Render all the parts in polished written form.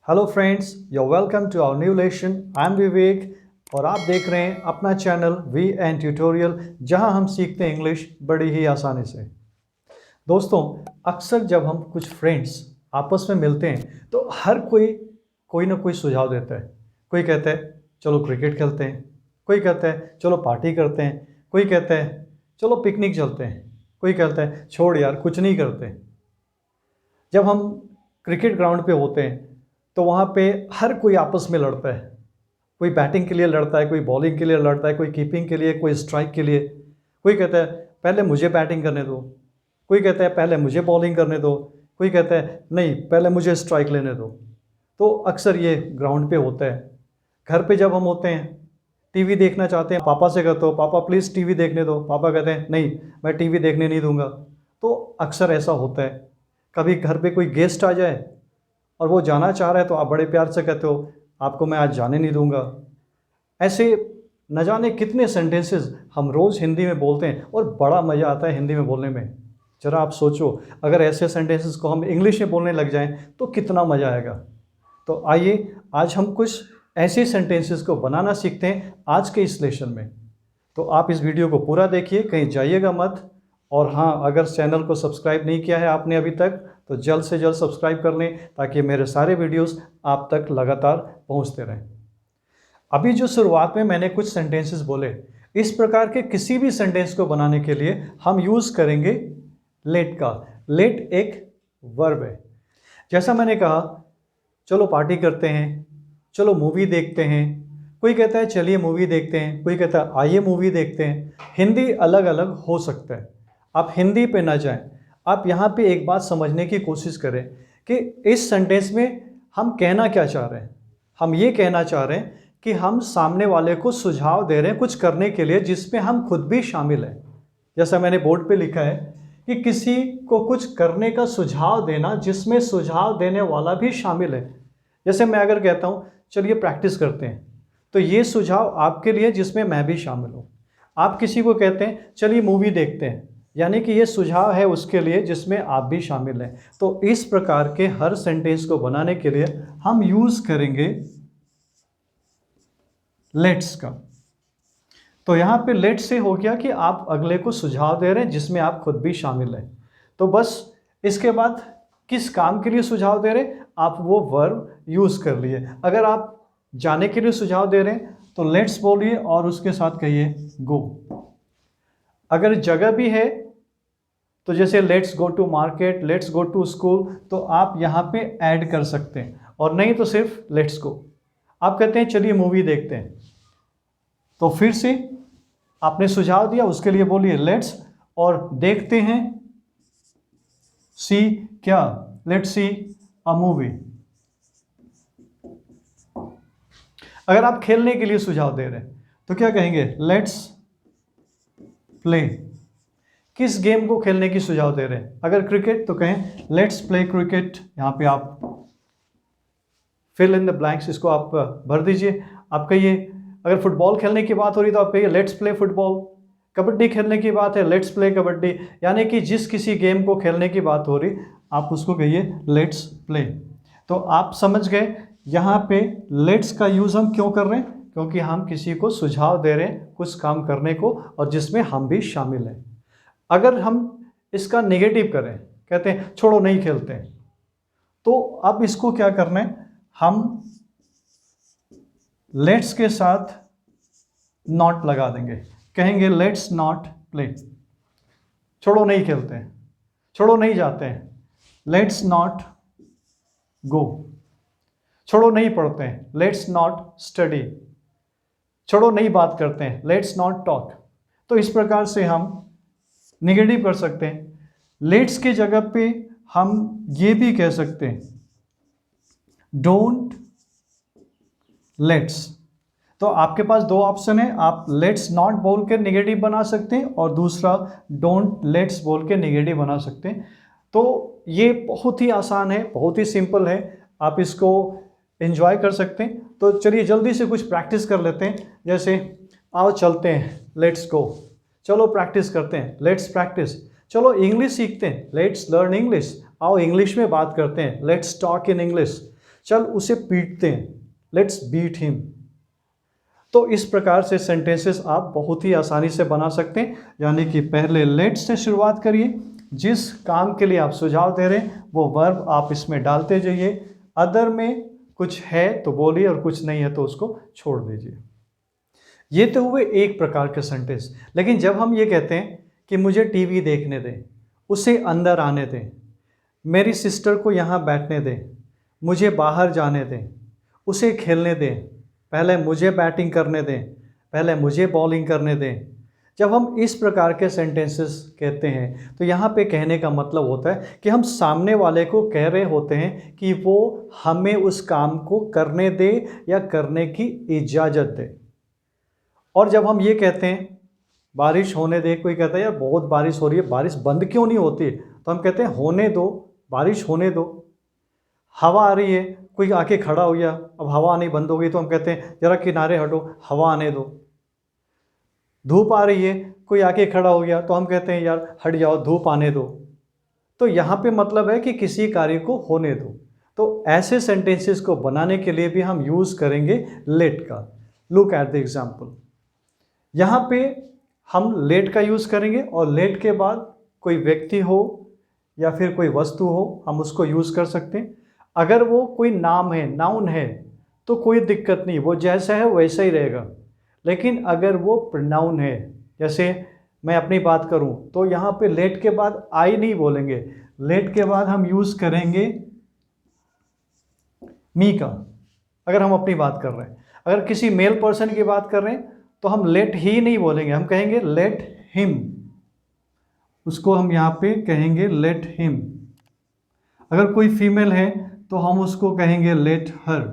Hello friends, you welcome to our new lesson. I am Vivek और आप देख रहे हैं अपना चैनल वी एन ट्यूटोरियल, जहां हम सीखते हैं इंग्लिश बड़ी ही आसानी से। दोस्तों, अक्सर जब हम कुछ फ्रेंड्स आपस में मिलते हैं तो हर कोई कोई ना कोई सुझाव देता है। कोई कहता है चलो क्रिकेट खेलते हैं, कोई कहता है चलो पार्टी करते हैं, कोई कहता है चलो पिकनिक चलते हैं, कोई कहता है छोड़ यार कुछ नहीं करते। जब हम क्रिकेट ग्राउंड पे होते हैं तो वहाँ पे हर कोई आपस में लड़ता है। कोई बैटिंग के लिए लड़ता है, कोई बॉलिंग के लिए लड़ता है, कोई कीपिंग के लिए, कोई स्ट्राइक के लिए। कोई कहता है पहले मुझे बैटिंग करने दो, कोई कहता है पहले मुझे बॉलिंग करने दो, कोई कहता है नहीं पहले मुझे स्ट्राइक लेने दो। तो अक्सर ये ग्राउंड पे होता है। घर पे जब हम होते हैं, टीवी देखना चाहते हैं, पापा से कहते हो पापा प्लीज़ टीवी देखने दो, पापा कहते हैं नहीं मैं टीवी देखने नहीं दूंगा। तो अक्सर ऐसा होता है। कभी घर पे कोई गेस्ट आ जाए और वो जाना चाह रहा है तो आप बड़े प्यार से कहते हो आपको मैं आज जाने नहीं दूंगा। ऐसे न जाने कितने सेंटेंसेस हम रोज़ हिंदी में बोलते हैं और बड़ा मज़ा आता है हिंदी में बोलने में। ज़रा आप सोचो, अगर ऐसे सेंटेंसेस को हम इंग्लिश में बोलने लग जाएं तो कितना मज़ा आएगा। तो आइए आज हम कुछ ऐसे सेंटेंसेस को बनाना सीखते हैं आज के इस लेसन में। तो आप इस वीडियो को पूरा देखिए, कहीं जाइएगा मत। और हाँ, अगर चैनल को सब्सक्राइब नहीं किया है आपने अभी तक तो जल्द से जल्द सब्सक्राइब कर लें ताकि मेरे सारे वीडियोस आप तक लगातार पहुंचते रहें। अभी जो शुरुआत में मैंने कुछ सेंटेंसेस बोले, इस प्रकार के किसी भी सेंटेंस को बनाने के लिए हम यूज़ करेंगे लेट का। लेट एक वर्ब है। जैसा मैंने कहा चलो पार्टी करते हैं, चलो मूवी देखते हैं, कोई कहता है चलिए मूवी देखते हैं, कोई कहता है आइए मूवी देखते हैं। हिंदी अलग अलग हो सकता है। आप हिंदी पे ना जाएं, आप यहाँ पे एक बात समझने की कोशिश करें कि इस सेंटेंस में हम कहना क्या चाह रहे हैं। हम ये कहना चाह रहे हैं कि हम सामने वाले को सुझाव दे रहे हैं कुछ करने के लिए जिसमें हम खुद भी शामिल हैं। जैसा मैंने बोर्ड पे लिखा है कि किसी को कुछ करने का सुझाव देना जिसमें सुझाव देने वाला भी शामिल है। जैसे मैं अगर कहता हूँ चलिए प्रैक्टिस करते हैं, तो ये सुझाव आपके लिए जिसमें मैं भी शामिल हूँ। आप किसी को कहते हैं चलिए मूवी देखते हैं, यानी कि ये सुझाव है उसके लिए जिसमें आप भी शामिल हैं। तो इस प्रकार के हर सेंटेंस को बनाने के लिए हम यूज़ करेंगे लेट्स का। तो यहाँ पे लेट्स से हो गया कि आप अगले को सुझाव दे रहे हैं जिसमें आप खुद भी शामिल हैं। तो बस इसके बाद किस काम के लिए सुझाव दे रहे हैं आप वो वर्ब यूज़ कर लिए। अगर आप जाने के लिए सुझाव दे रहे हैं तो लेट्स बोलिए और उसके साथ कहिए गो। अगर जगह भी है तो जैसे let's go to market, let's go to school, तो आप यहाँ पे ऐड कर सकते हैं। और नहीं तो सिर्फ लेट्स गो। आप कहते हैं चलिए मूवी देखते हैं, तो फिर से आपने सुझाव दिया उसके लिए बोलिए लेट्स और देखते हैं सी क्या, लेट्स सी अ मूवी। अगर आप खेलने के लिए सुझाव दे रहे हैं तो क्या कहेंगे लेट्स प्ले। किस गेम को खेलने की सुझाव दे रहे हैं, अगर क्रिकेट तो कहें लेट्स प्ले क्रिकेट। यहाँ पे आप फिल इन द ब्लैंक्स इसको आप भर दीजिए। आप कहिए अगर फुटबॉल खेलने की बात हो रही तो आप कहिए लेट्स प्ले फुटबॉल। कबड्डी खेलने की बात है लेट्स प्ले कबड्डी। यानी कि जिस किसी गेम को खेलने की बात हो रही आप उसको कहिए लेट्स प्ले। तो आप समझ गए यहाँ पे लेट्स का यूज़ हम क्यों कर रहे हैं, क्योंकि हम किसी को सुझाव दे रहे हैं कुछ काम करने को और जिसमें हम भी शामिल हैं। अगर हम इसका नेगेटिव करें, कहते हैं छोड़ो नहीं खेलते हैं, तो अब इसको क्या करना है, हम लेट्स के साथ नॉट लगा देंगे। कहेंगे लेट्स नॉट प्ले। छोड़ो नहीं खेलते हैं, छोड़ो नहीं जाते हैं, लेट्स नॉट गो। छोड़ो नहीं पढ़ते हैं, लेट्स नॉट स्टडी। छोड़ो नहीं बात करते हैं, लेट्स नॉट टॉक। तो इस प्रकार से हम नेगेटिव कर सकते हैं। लेट्स की जगह पे हम ये भी कह सकते हैं डोंट लेट्स। तो आपके पास दो ऑप्शन है, आप लेट्स नॉट बोल के नेगेटिव बना सकते हैं और दूसरा डोंट लेट्स बोल के नेगेटिव बना सकते हैं। तो ये बहुत ही आसान है, बहुत ही सिंपल है, आप इसको एंजॉय कर सकते हैं। तो चलिए जल्दी से कुछ प्रैक्टिस कर लेते हैं। जैसे आओ चलते हैं, लेट्स गो। चलो प्रैक्टिस करते हैं, लेट्स प्रैक्टिस। चलो इंग्लिश सीखते हैं, लेट्स लर्न इंग्लिश। आओ इंग्लिश में बात करते हैं, लेट्स टॉक इन इंग्लिश। चल उसे पीटते हैं, लेट्स बीट हिम। तो इस प्रकार से सेंटेंसेस आप बहुत ही आसानी से बना सकते हैं। यानी कि पहले लेट से शुरुआत करिए, जिस काम के लिए आप सुझाव दे रहे हैं वो वर्ब आप इसमें डालते जाइए, अदर में कुछ है तो बोलिए और कुछ नहीं है तो उसको छोड़ दीजिए। ये तो हुए एक प्रकार के सेंटेंस। लेकिन जब हम ये कहते हैं कि मुझे टीवी देखने दें, उसे अंदर आने दें, मेरी सिस्टर को यहाँ बैठने दें, मुझे बाहर जाने दें, उसे खेलने दें, पहले मुझे बैटिंग करने दें, पहले मुझे बॉलिंग करने दें, जब हम इस प्रकार के सेंटेंसेस कहते हैं तो यहाँ पे कहने का मतलब होता है कि हम सामने वाले को कह रहे होते हैं कि वो हमें उस काम को करने दे या करने की इजाज़त दे। और जब हम ये कहते हैं बारिश होने दे, कोई कहता है यार बहुत बारिश हो रही है, बारिश बंद क्यों नहीं होती, तो हम कहते हैं होने दो, बारिश होने दो। हवा आ रही है, कोई आके खड़ा हो गया, अब हवा आनी बंद हो गई तो हम कहते हैं ज़रा किनारे हटो, हवा आने दो। धूप आ रही है, कोई आके खड़ा हो गया तो हम कहते हैं यार हट जाओ, धूप आने दो। तो यहाँ पे मतलब है कि किसी कार्य को होने दो। तो ऐसे सेंटेंसेस को बनाने के लिए भी हम यूज़ करेंगे लेट का। Look at the example. यहाँ पे हम लेट का यूज़ करेंगे और लेट के बाद कोई व्यक्ति हो या फिर कोई वस्तु हो, हम उसको यूज़ कर सकते हैं। अगर वो कोई नाम है, नाउन है, तो कोई दिक्कत नहीं, वो जैसा है वैसा ही रहेगा। लेकिन अगर वो प्रोनाउन है, जैसे मैं अपनी बात करूं तो यहाँ पे लेट के बाद आई नहीं बोलेंगे, लेट के बाद हम यूज़ करेंगे मी का। अगर हम अपनी बात कर रहे हैं, अगर किसी मेल पर्सन की बात कर रहे हैं तो हम लेट ही नहीं बोलेंगे, हम कहेंगे लेट हिम। उसको हम यहाँ पे कहेंगे लेट हिम। अगर कोई फीमेल है तो हम उसको कहेंगे लेट हर।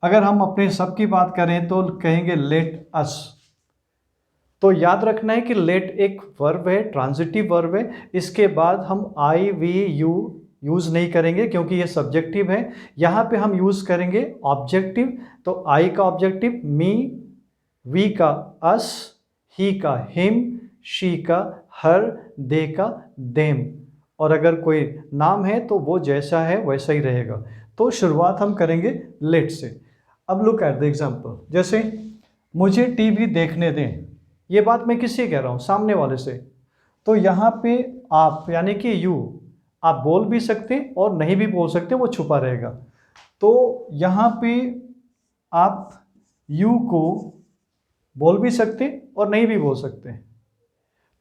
अगर हम अपने सब की बात करें तो कहेंगे लेट अस। तो याद रखना है कि लेट एक वर्ब है, ट्रांजिटिव वर्ब है। इसके बाद हम आई वी यू यूज़ नहीं करेंगे क्योंकि ये सब्जेक्टिव है। यहाँ पे हम यूज़ करेंगे ऑब्जेक्टिव। तो आई का ऑब्जेक्टिव मी, वी का अस, ही का हिम, शी का हर, दे का देम। और अगर कोई नाम है तो वो जैसा है वैसा ही रहेगा। तो शुरुआत हम करेंगे लेट से। अब लुक एट द एग्जाम्पल। जैसे मुझे टीवी देखने दें, ये बात मैं किससे कह रहा हूँ, सामने वाले से। तो यहाँ पे आप यानी कि यू, आप बोल भी सकते और नहीं भी बोल सकते, वो छुपा रहेगा। तो यहाँ पे आप यू को बोल भी सकते और नहीं भी बोल सकते।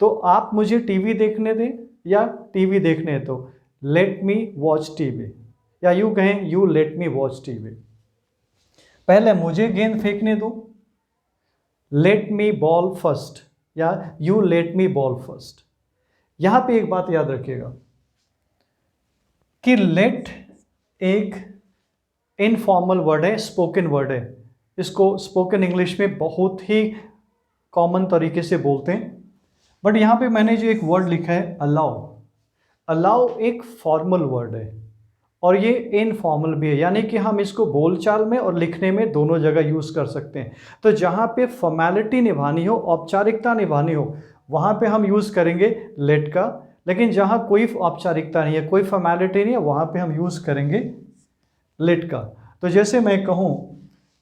तो आप मुझे टीवी देखने दें या टीवी देखने, तो लेट मी वॉच टीवी, या यू कहें you let me watch TV. पहले मुझे गेंद फेंकने दो, लेट मी बॉल फर्स्ट, या you let me ball first. यहां पे एक बात याद रखिएगा कि लेट एक इनफॉर्मल वर्ड है, स्पोकन वर्ड है। इसको स्पोकन इंग्लिश में बहुत ही कॉमन तरीके से बोलते हैं। बट यहाँ पे मैंने जो एक वर्ड लिखा है अलाउ, अलाउ एक फॉर्मल वर्ड है और ये इनफॉर्मल भी है, यानी कि हम इसको बोलचाल में और लिखने में दोनों जगह यूज़ कर सकते हैं। तो जहाँ पे फॉर्मेलिटी निभानी हो, औपचारिकता निभानी हो, वहाँ पे हम यूज़ करेंगे लेट का। लेकिन जहाँ कोई औपचारिकता नहीं है, कोई फॉर्मेलिटी नहीं है, वहाँ पे हम यूज़ करेंगे लेट का। तो जैसे मैं कहूँ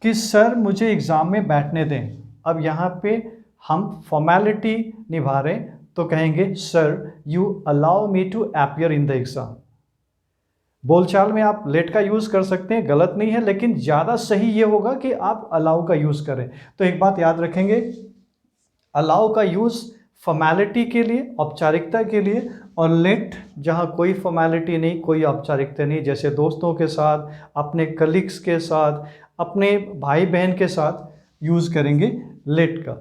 कि सर मुझे एग्ज़ाम में बैठने दें, अब यहाँ पे हम फॉर्मेलिटी निभा रहे हैं तो कहेंगे sir you allow me to appear in the exam. बोलचाल में आप लेट का यूज़ कर सकते हैं, गलत नहीं है, लेकिन ज़्यादा सही ये होगा कि आप अलाउ का यूज़ करें। तो एक बात याद रखेंगे, अलाउ का यूज़ फॉर्मेलिटी के लिए, औपचारिकता के लिए, और लेट जहाँ कोई फॉर्मेलिटी नहीं, कोई औपचारिकता नहीं, जैसे दोस्तों के साथ, अपने कलीग्स के साथ, अपने भाई बहन के साथ यूज़ करेंगे लेट का।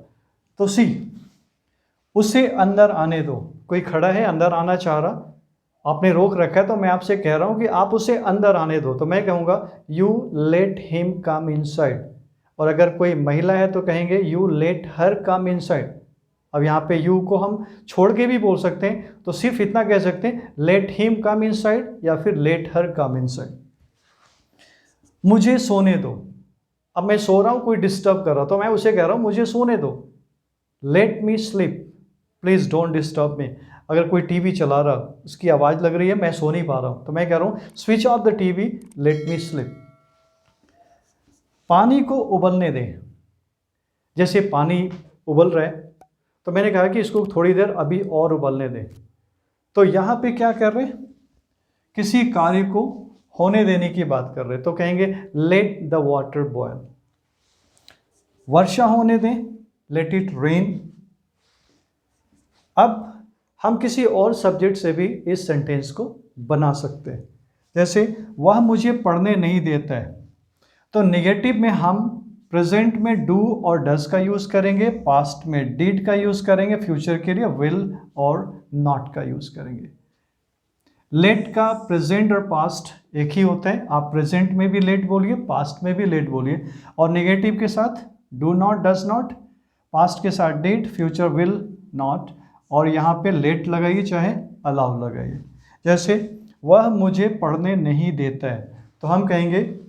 तो सी, उसे अंदर आने दो। कोई खड़ा है, अंदर आना चाह रहा, आपने रोक रखा है, तो मैं आपसे कह रहा हूँ कि आप उसे अंदर आने दो, तो मैं कहूँगा you let him come inside. और अगर कोई महिला है तो कहेंगे you let her come inside. अब यहाँ पे यू को हम छोड़ के भी बोल सकते हैं, तो सिर्फ इतना कह सकते हैं लेट हिम कम इनसाइड या फिर लेट हर कम इनसाइड। मुझे सोने दो, अब मैं सो रहा हूँ, कोई डिस्टर्ब कर रहा, तो मैं उसे कह रहा हूँ मुझे सोने दो, let me sleep, please don't disturb मी। अगर कोई टीवी चला रहा, उसकी आवाज़ लग रही है, मैं सो नहीं पा रहा हूँ, तो मैं कह रहा हूँ switch off the TV, let me sleep. पानी को उबलने दें। जैसे पानी उबल रहा है तो मैंने कहा कि इसको थोड़ी देर अभी और उबलने दें। तो यहाँ पे क्या कर रहे हैं, किसी कार्य को होने देने की बात कर रहे हैं, तो कहेंगे लेट द वाटर बॉयल। वर्षा होने दें, लेट इट रेन। अब हम किसी और सब्जेक्ट से भी इस सेंटेंस को बना सकते हैं। जैसे वह मुझे पढ़ने नहीं देता है, तो नेगेटिव में हम प्रेजेंट में डू और डज का यूज़ करेंगे, पास्ट में डिड का यूज़ करेंगे, फ्यूचर के लिए विल और नॉट का यूज़ करेंगे। लेट का प्रेजेंट और पास्ट एक ही होता है, आप प्रेजेंट में भी लेट बोलिए, पास्ट में भी लेट बोलिए, और नेगेटिव के साथ do not, does not, past के साथ डिड, फ्यूचर विल नॉट, और यहाँ पे लेट लगाइए चाहे अलाउ लगाइए। जैसे वह मुझे पढ़ने नहीं देता है, तो हम कहेंगे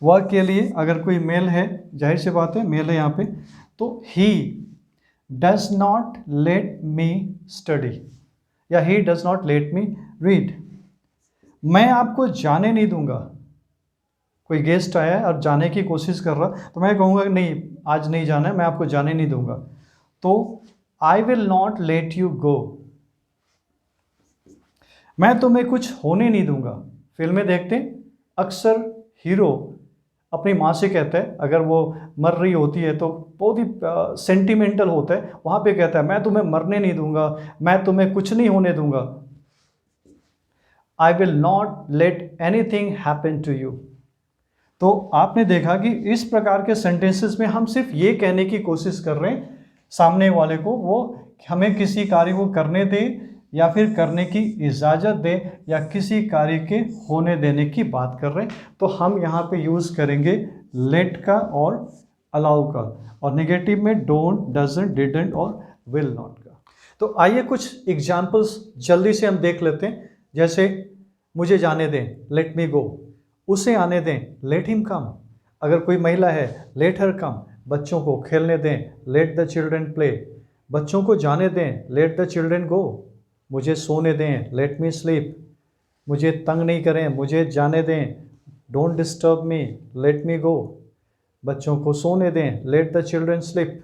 वह के लिए अगर कोई मेल है, जाहिर सी बात है मेल है यहाँ पे, तो he does not let me study, या he does not let me read. मैं आपको जाने नहीं दूंगा। कोई गेस्ट आया है और जाने की कोशिश कर रहा, तो मैं कहूँगा नहीं आज नहीं जाना है, मैं आपको जाने नहीं दूंगा। तो आई will not let you go. मैं तुम्हें कुछ होने नहीं दूंगा। फिल्में देखते अक्सर हीरो अपनी माँ से कहता है, अगर वो मर रही होती है तो बहुत ही सेंटिमेंटल होता है, वहाँ पे कहता है मैं तुम्हें मरने नहीं दूंगा, मैं तुम्हें कुछ नहीं होने दूंगा। I will not let anything happen to you. तो आपने देखा कि इस प्रकार के सेंटेंसेस में हम सिर्फ ये कहने की कोशिश कर रहे हैं सामने वाले को, वो हमें किसी कार्य को करने दे या फिर करने की इजाज़त दे या किसी कार्य के होने देने की बात कर रहे हैं, तो हम यहाँ पे यूज़ करेंगे लेट का और अलाउ का, और नेगेटिव में डोंट, डजंट, डिडंट और विल नॉट का। तो आइए कुछ एग्जाम्पल्स जल्दी से हम देख लेते हैं। जैसे मुझे जाने दें, लेट मी गो। उसे आने दें, लेट हिम कम। अगर कोई महिला है, लेट हर कम। बच्चों को खेलने दें, लेट द चिल्ड्रन प्ले। बच्चों को जाने दें, लेट द चिल्ड्रन गो। मुझे सोने दें, लेट मी स्लीप। मुझे तंग नहीं करें, मुझे जाने दें, don't disturb me, let me go. बच्चों को सोने दें, लेट द चिल्ड्रन स्लीप।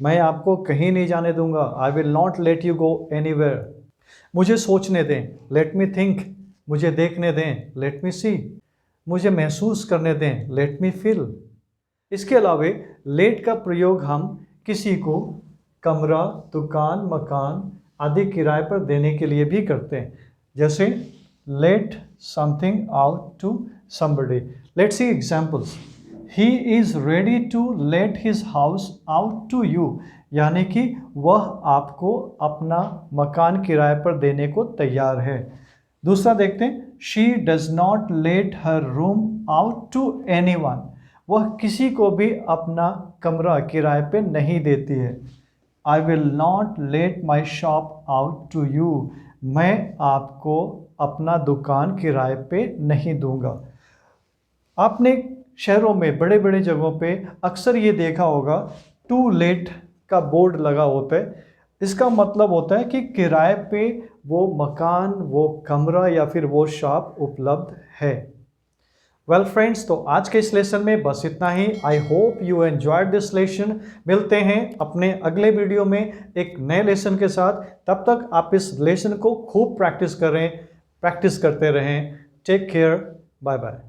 मैं आपको कहीं नहीं जाने दूंगा, I will not let you go anywhere. मुझे सोचने दें, लेट मी थिंक। मुझे देखने दें, लेट मी सी। मुझे महसूस करने दें, लेट मी फील। इसके अलावा लेट का प्रयोग हम किसी को कमरा, दुकान, मकान आदि किराए पर देने के लिए भी करते हैं। जैसे let something out to somebody। Let's see examples. He is ready to let his house out to you, यानी कि वह आपको अपना मकान किराए पर देने को तैयार है। दूसरा देखते हैं, she does not let her room out to anyone. वह किसी को भी अपना कमरा किराए पे नहीं देती है। I will not let my shop out to you. मैं आपको अपना दुकान किराए पे नहीं दूंगा। आपने शहरों में बड़े बड़े जगहों पे अक्सर ये देखा होगा, टू लेट का बोर्ड लगा होता है। इसका मतलब होता है कि किराए पे वो मकान, वो कमरा या फिर वो शॉप उपलब्ध है। वेल फ्रेंड्स, तो आज के इस लेसन में बस इतना ही। I hope you enjoyed this lesson. मिलते हैं अपने अगले वीडियो में एक नए लेसन के साथ। तब तक आप इस लेसन को खूब प्रैक्टिस करें, प्रैक्टिस करते रहें। Take care, bye bye.